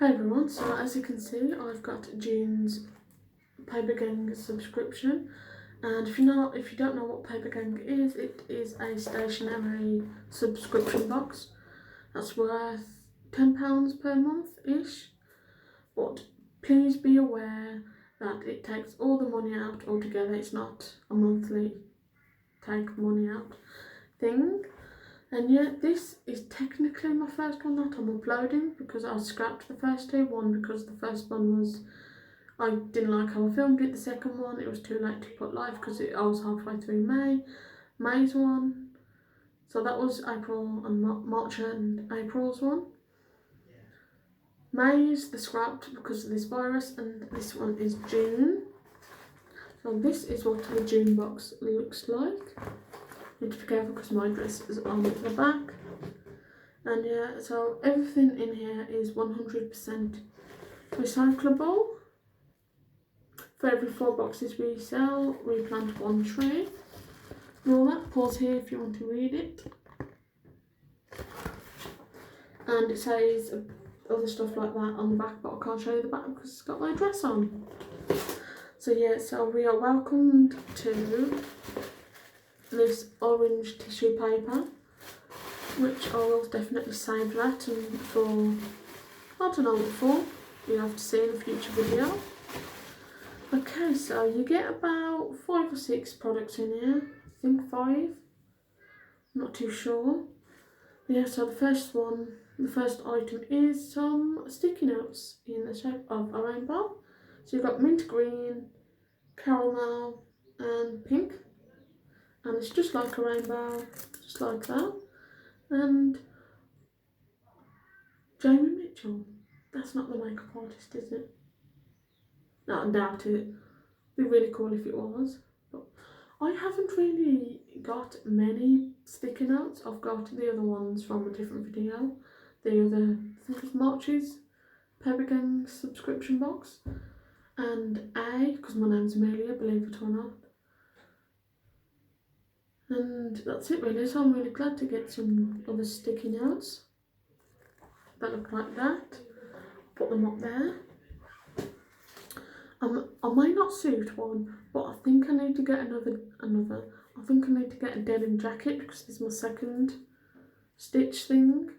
Hi everyone, so as you can see I've got June's Papergang subscription, and if you don't know what Papergang is, it is a stationery subscription box that's worth £10 per month-ish, but please be aware that it takes all the money out altogether. It's not a monthly take money out thing. And yeah, this is technically my first one that I'm uploading, because I scrapped the first two. One, because the first one was, I didn't like how I filmed it. The second one, it was too late to put live because I was halfway through May's one. So that was April and March and April's one. May's the scrapped because of this virus, and this one is June. So this is what the June box looks like. Need to be careful because my dress is on the back. And yeah, so everything in here is 100% recyclable. For every 4 boxes we sell, we plant 1 tree. And all that, pause here if you want to read it. And it says other stuff like that on the back, but I can't show you the back because it's got my dress on. So yeah, so we are welcomed to this orange tissue paper, which I will definitely save that, and for, I don't know what for, you'll have to see in a future video. Okay, so you get about 5 or 6 products in here, I think 5, I'm not too sure. Yeah, so the first item is some sticky notes in the shape of a rainbow. So you've got mint green, caramel and pink. And it's just like a rainbow, just like that. And Jamie Mitchell, that's not the makeup artist, is it? No, I doubt it. It'd be really cool if it was. But I haven't really got many sticky notes. I've got the other ones from a different video. The other, I think it's March's Papergang subscription box. And because my name's Amelia, believe it or not. And that's it really, so I'm really glad to get some other sticky notes that look like that. Put them up there. I might not suit one, but I think I need to get another. I think I need to get a denim jacket because this is my second stitch thing.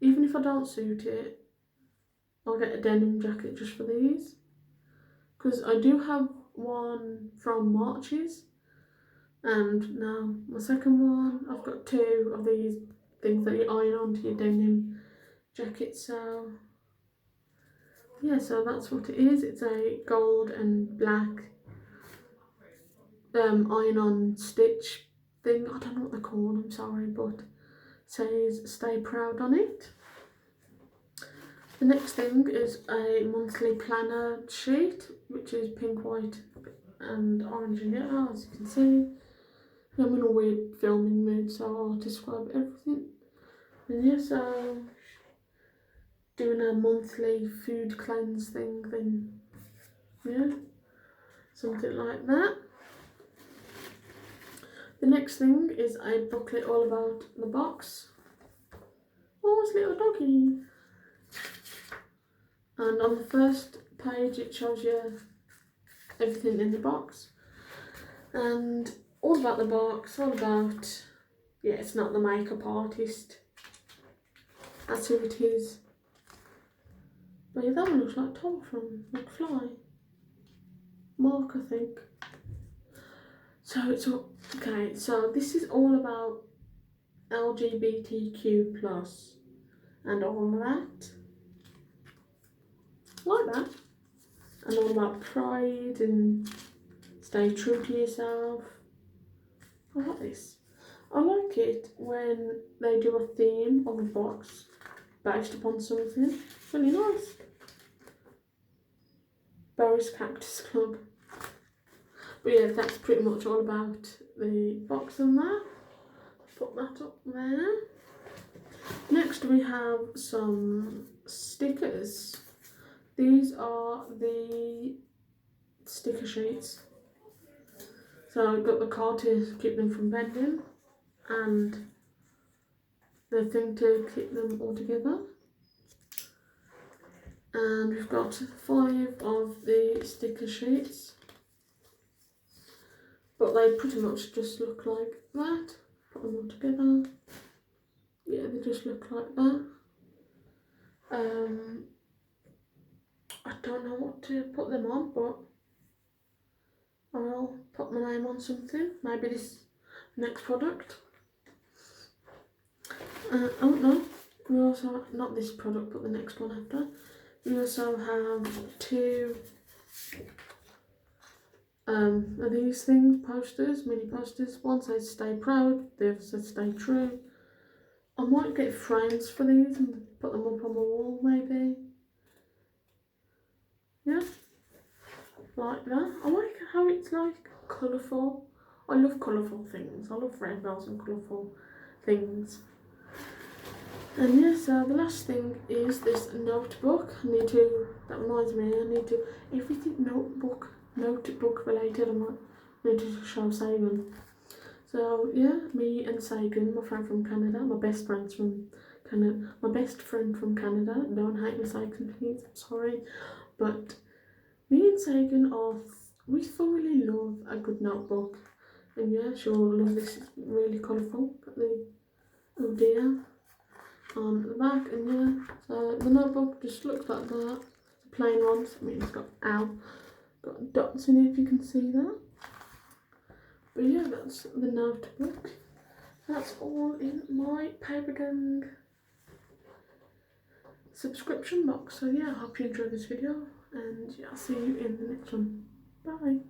Even if I don't suit it, I'll get a denim jacket just for these. Because I do have one from March's, and now my second one, I've got 2 of these things that you iron onto your denim jacket. So yeah, so that's what it is. It's a gold and black iron-on stitch thing. I don't know what they're called, I'm sorry, but it says "Stay Proud" on it. The next thing is a monthly planner sheet, which is pink, white and orange and yellow, as you can see. I'm in a weird filming mood, so I'll describe everything. And yeah, so doing a monthly food cleanse thing, then yeah, something like that. The next thing is a booklet all about the box. Oh, it's a little doggy. And on the first page it shows you everything in the box. And all about the box, all about, yeah, it's not the makeup artist. That's who it is. But yeah, that one looks like Tom from McFly. Mark, I think. So it's all, okay, so this is all about LGBTQ plus and all of that. Like that. And all about pride and stay true to yourself. I like this. I like it when they do a theme of a box based upon something. It's really nice. Barry's Cactus Club. But yeah, that's pretty much all about the box and that. Put that up there. Next we have some stickers. These are the sticker sheets. So I've got the card to keep them from bending and the thing to keep them all together. And we've got 5 of the sticker sheets, but they pretty much just look like that. Put them all together. Yeah, they just look like that. I don't know what to put them on, but I'll put my name on something. Maybe this next product. Oh no, we also, not this product, but the next one after. We also have 2 of these things, posters, mini posters. One says stay proud, the other says stay true. I might get frames for these and put them up on the wall maybe. Yeah, like that. I like how it's like colourful. I love colourful things. I love rainbows and colourful things. And yeah, so the last thing is this notebook. That reminds me, everything notebook related, I need to show Sagan. So yeah, me and Sagan, my friend from Canada, my best friend from Canada, don't hate me, Sagan, please, I'm sorry. But me and Sagan we thoroughly love a good notebook. And yeah, she'll love this, it's really colourful. Got the oh dear on the back, and yeah, so the notebook just looks like that. The plain ones, I mean it's got dots in it if you can see that. But yeah, that's the notebook. That's all in my Papergang subscription box. So yeah, I hope you enjoyed this video, and yeah, I'll see you in the next one. Bye.